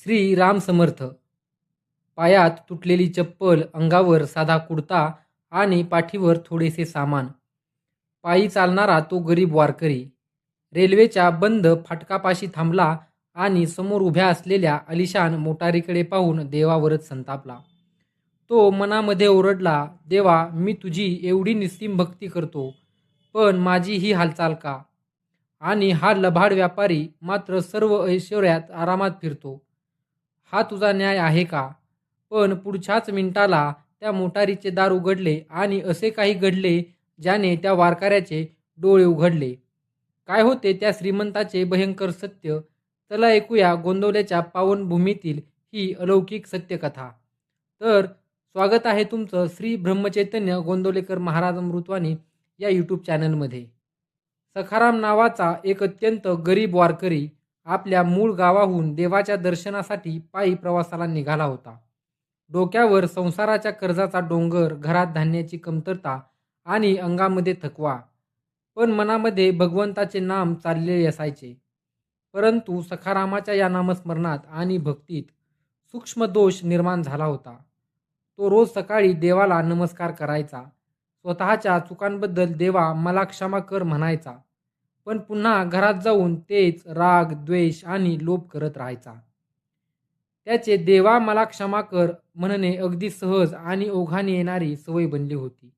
श्री राम समर्थ. पायात तुटलेली चप्पल, अंगावर साधा कुडता आणि पाठीवर थोडेसे सामान. पायी चालणारा तो गरीब वारकरी रेल्वेच्या बंद फाटकापाशी थांबला आणि समोर उभ्या असलेल्या आलिशान मोटारीकडे पाहून देवावरच संतापला. तो मनामध्ये ओरडला, देवा, मी तुझी एवढी निस्सीम भक्ती करतो, पण माझी ही हालचाल का? आणि हा लबाड व्यापारी मात्र सर्व ऐश्वर्यात आरामात फिरतो. हा तुझा न्याय आहे का? पण पुढच्याच मिनिटाला त्या मोटारीचे दार उघडले आणि असे काही घडले ज्याने त्या वारकऱ्याचे डोळे उघडले. काय होते त्या श्रीमंताचे भयंकर सत्य? चला ऐकूया गोंदवल्याच्या पावनभूमीतील ही अलौकिक सत्यकथा. तर स्वागत आहे तुमचं श्री ब्रह्मचैतन्य गोंदवलेकर महाराज अमृतवाणी या यूट्यूब चॅनलमध्ये. सखाराम नावाचा एक अत्यंत गरीब वारकरी आपल्या मूळ गावाहून देवाच्या दर्शनासाठी पायी प्रवासाला निघाला होता. डोक्यावर संसाराच्या कर्जाचा डोंगर, घरात धान्याची कमतरता आणि अंगामध्ये थकवा, पण मनामध्ये भगवंताचे नाम चाललेले असायचे. परंतु सखारामाच्या या नामस्मरणात आणि भक्तीत सूक्ष्म दोष निर्माण झाला होता. तो रोज सकाळी देवाला नमस्कार करायचा, स्वतःच्या चुकांबद्दल देवा मला क्षमा कर म्हणायचा, पण पुन्हा घरात जाऊन तेच राग, द्वेष आणि लोभ करत राहायचा. त्याचे देवा मला क्षमा कर म्हणणे अगदी सहज आणि ओघाने येणारी सवय बनली होती.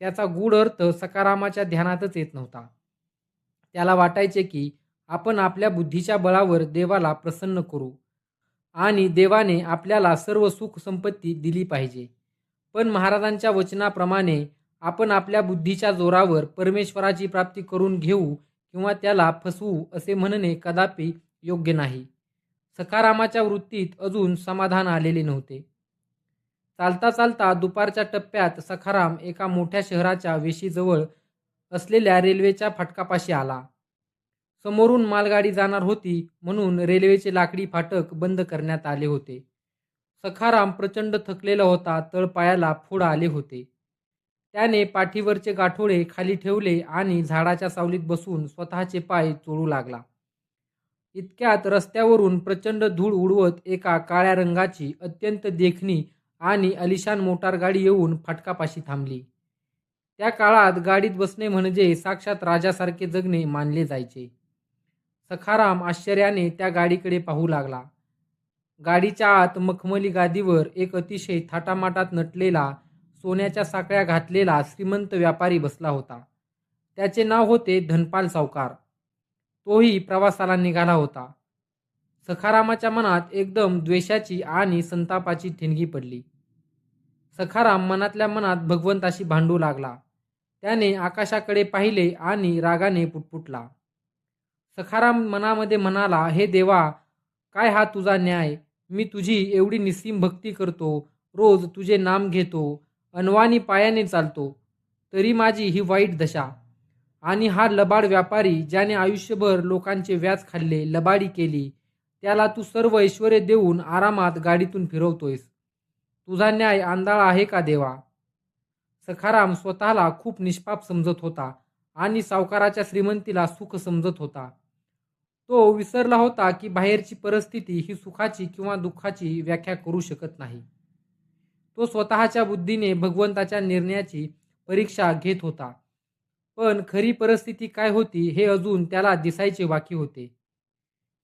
त्याचा गूढ अर्थ सकारामाच्या ध्यानातच येत नव्हता. त्याला वाटायचे की आपण आपल्या बुद्धीच्या बळावर देवाला प्रसन्न करू आणि देवाने आपल्याला सर्व सुख संपत्ती दिली पाहिजे. पण महाराजांच्या वचनाप्रमाणे आपण आपल्या बुद्धीच्या जोरावर परमेश्वराची प्राप्ती करून घेऊ किंवा त्याला फसवू असे म्हणणे कदापि योग्य नाही. सखारामाच्या वृत्तीत अजून समाधान आलेले नव्हते. चालता चालता दुपारच्या टप्प्यात सखाराम एका मोठ्या शहराच्या वेशीजवळ असलेल्या रेल्वेच्या फाटकापाशी आला. समोरून मालगाडी जाणार होती म्हणून रेल्वेचे लाकडी फाटक बंद करण्यात आले होते. सखाराम प्रचंड थकलेला होता, तळपायाला फोड आले होते. त्याने पाठीवरचे गाठोडे खाली ठेवले आणि झाडाच्या सावलीत बसून स्वतःचे पाय चोळू लागला. इतक्यात रस्त्यावरून प्रचंड धूळ उडवत एका काळ्या रंगाची अत्यंत देखणी आणि आलिशान मोटारगाडी येऊन फाटकापाशी थांबली. त्या काळात गाडीत बसणे म्हणजे साक्षात राजासारखे जगणे मानले जायचे. सखाराम आश्चर्याने त्या गाडीकडे पाहू लागला. गाडीच्या आत मखमली गादीवर एक अतिशय थाटामाटात नटलेला, सोन्याच्या साकळ्या घातलेला श्रीमंत व्यापारी बसला होता. त्याचे नाव होते धनपाल सावकार. तोही प्रवासाला निघाला होता. सखारामाच्या मनात एकदम द्वेषाची आणि संतापाची ठिणगी पडली. सखाराम मनातल्या मनात भगवंताशी भांडू लागला. त्याने आकाशाकडे पाहिले आणि रागाने पुटपुटला. सखाराम मनामध्ये म्हणाला, हे देवा, काय हा तुझा न्याय? मी तुझी एवढी निस्सीम भक्ती करतो, रोज तुझे नाम घेतो, अनवाणी पायाने चालतो, तरी माझी ही वाईट दशा. आणि हा लबाड व्यापारी ज्याने आयुष्यभर लोकांचे व्याज खाल्ले, लबाडी केली, त्याला तू सर्व ऐश्वर्य देऊन आरामात गाडीतून फिरवतोयस. तुझा न्याय आंधळा आहे का देवा? सखाराम स्वतःला खूप निष्पाप समजत होता आणि सावकाराच्या श्रीमंतीला सुख समजत होता. तो विसरला होता की बाहेरची परिस्थिती ही सुखाची किंवा दुःखाची व्याख्या करू शकत नाही. तो स्वतःच्या बुद्धीने भगवंताच्या निर्णयाची परीक्षा घेत होता, पण खरी परिस्थिती काय होती हे अजून त्याला दिसायचे बाकी होते.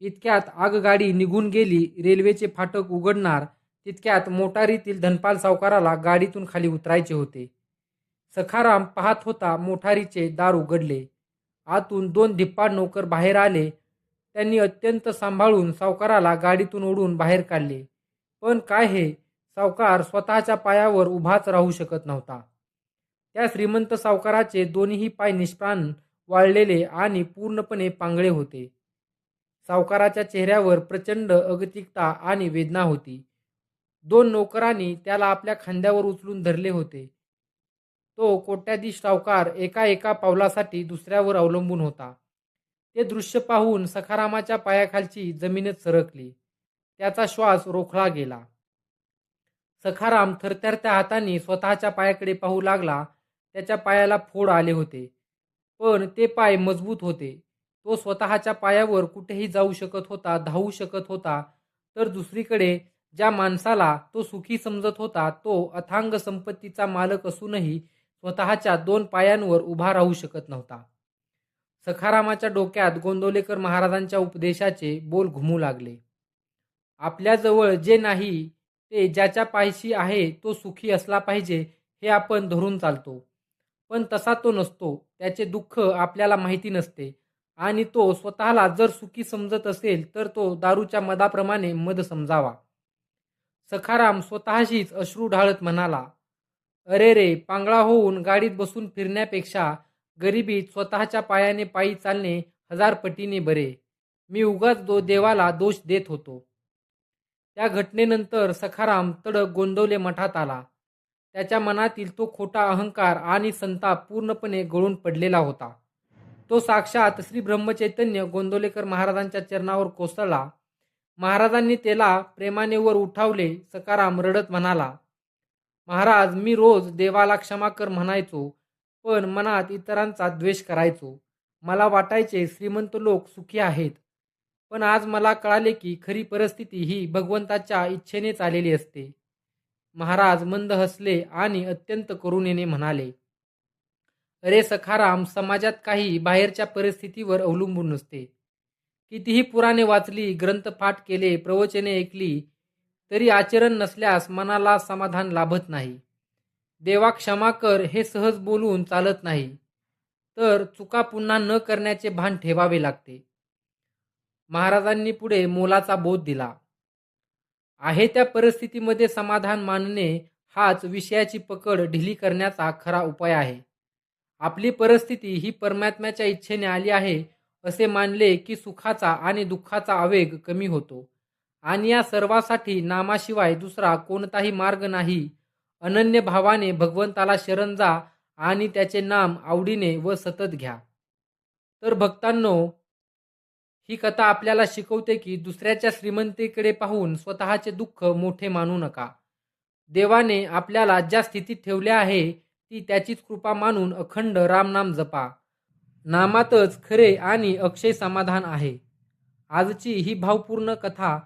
इतक्यात आगगाडी निघून गेली. रेल्वेचे फाटक उघडणार तितक्यात मोटारीतील धनपाल सावकाराला गाडीतून खाली उतरायचे होते. सखाराम पाहत होता, मोटारीचे दार उघडले. आतून 2 धिप्पाड नौकर बाहेर आले. त्यांनी अत्यंत सांभाळून सावकाराला गाडीतून ओढून बाहेर काढले. पण काय हे, सावकार स्वतःच्या पायावर उभाच राहू शकत नव्हता. त्या श्रीमंत सावकाराचे दोन्ही पाय निष्प्राण, वाळलेले आणि पूर्णपणे पांगळे होते. सावकाराच्या चेहऱ्यावर प्रचंड अगतिकता आणि वेदना होती. 2 नौकरांनी त्याला आपल्या खांद्यावर उचलून धरले होते. तो कोट्याधीश सावकार एका एका पावलासाठी दुसऱ्यावर अवलंबून होता. ते दृश्य पाहून सखारामाच्या पायाखालची जमीनच सरकली. त्याचा श्वास रोखला गेला. सखाराम थरथरत्या हातांनी स्वतःच्या पायाकडे पाहू लागला. त्याच्या पायाला फोड आले होते, पण ते पाय मजबूत होते. तो स्वतःच्या पायावर कुठेही जाऊ शकत होता, धावू शकत होता, तर दुसरीकडे ज्या माणसाला तो सुखी समजत होता तो अथांग संपत्तीचा मालक असूनही स्वतःच्या 2 पायांवर उभा राहू शकत नव्हता. सखारामाच्या डोक्यात गोंदवलेकर महाराजांच्या उपदेशाचे बोल घुमू लागले. आपल्याजवळ जे नाही ते ज्याच्या पायशी आहे तो सुखी असला पाहिजे हे आपण धरून चालतो. पण तसा तो नसतो. त्याचे दुःख आपल्याला माहिती नसते आणि तो स्वतःला जर सुखी समजत असेल तर तो दारूच्या मदाप्रमाणे मद समजावा. सखाराम स्वतःशीच अश्रू ढाळत म्हणाला, "अरे रे, पांगळा होऊन गाडीत बसून फिरण्यापेक्षा गरिबीत स्वतःच्या पायाने पायी चालणे 1000 पटीने बरे. मी उगाच देवाला दोष देत होतो." त्या घटनेनंतर सखाराम तडक गोंदवले मठात आला. त्याच्या मनातील तो खोटा अहंकार आणि संताप पूर्णपणे गळून पडलेला होता. तो साक्षात श्री ब्रह्मचैतन्य गोंदवलेकर महाराजांच्या चरणावर कोसळला. महाराजांनी त्याला प्रेमाने वर उठावले. सखाराम रडत म्हणाला, "महाराज, मी रोज देवाला क्षमा कर म्हणायचो, पण मनात इतरांचा द्वेष करायचो. मला वाटायचे श्रीमंत लोक सुखी आहेत. पण आज मला कळाले की खरी परिस्थिती ही भगवंताच्या इच्छेनेच आलेली असते." महाराज मंद हसले आणि अत्यंत करुणेने म्हणाले, "अरे सखाराम, समाजात काही बाहेरच्या परिस्थितीवर अवलंबून नसते. कितीही पुराणे वाचली, ग्रंथपाठ केले, प्रवचने ऐकली, तरी आचरण नसल्यास मनाला समाधान लाभत नाही. देवा क्षमा कर हे सहज बोलून चालत नाही, तर चुका पुन्हा न करण्याचे भान ठेवावे लागते." महाराजांनी पुढे मोलाचा बोध दिला. आहे त्या परिस्थितीमध्ये समाधान मानणे हाच विषयाची पकड ढिली करण्याचा खरा उपाय आहे. आपली परिस्थिती ही परमात्म्याच्या इच्छेने आली आहे असे मानले की सुखाचा आणि दुःखाचा आवेग कमी होतो आणि या सर्वासाठी नामाशिवाय दुसरा कोणताही मार्ग नाही. अनन्य भावाने भगवंताला शरण जा आणि त्याचे नाम आवडीने व सतत घ्या. तर भक्तांनो, ही कथा आपल्याला शिकवते की दुसऱ्याच्या श्रीमंतीकडे पाहून स्वतःचे दुःख मोठे मानू नका. देवाने आपल्याला ज्या स्थितीत ठेवले आहे ती त्याचीच कृपा मानून अखंड रामनाम जपा. नामातच खरे आणि अक्षय समाधान आहे. आजची ही भावपूर्ण कथा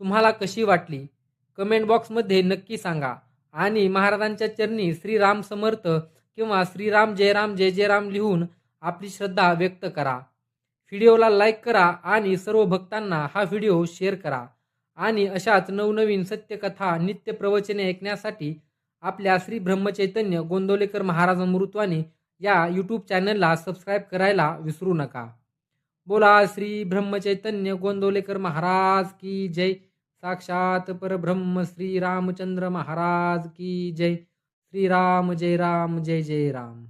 तुम्हाला कशी वाटली कमेंट बॉक्समध्ये नक्की सांगा आणि महाराजांच्या चरणी श्रीराम समर्थ किंवा श्रीराम जय जय राम लिहून आपली श्रद्धा व्यक्त करा. व्हिडिओला लाईक करा आणि सर्व भक्तांना हा व्हिडिओ शेअर करा आणि अशाच नवनवीन सत्यकथा नित्य प्रवचने ऐकण्यासाठी आपल्या श्री ब्रह्मचैतन्य गोंदवलेकर महाराज अमृतवाणी या यूट्यूब चॅनलला सबस्क्राईब करायला विसरू नका. बोला श्री ब्रह्मचैतन्य गोंदवलेकर महाराज की जय. साक्षात परब्रह्म श्री रामचंद्र महाराज की जय. श्रीराम जय राम जय जय राम.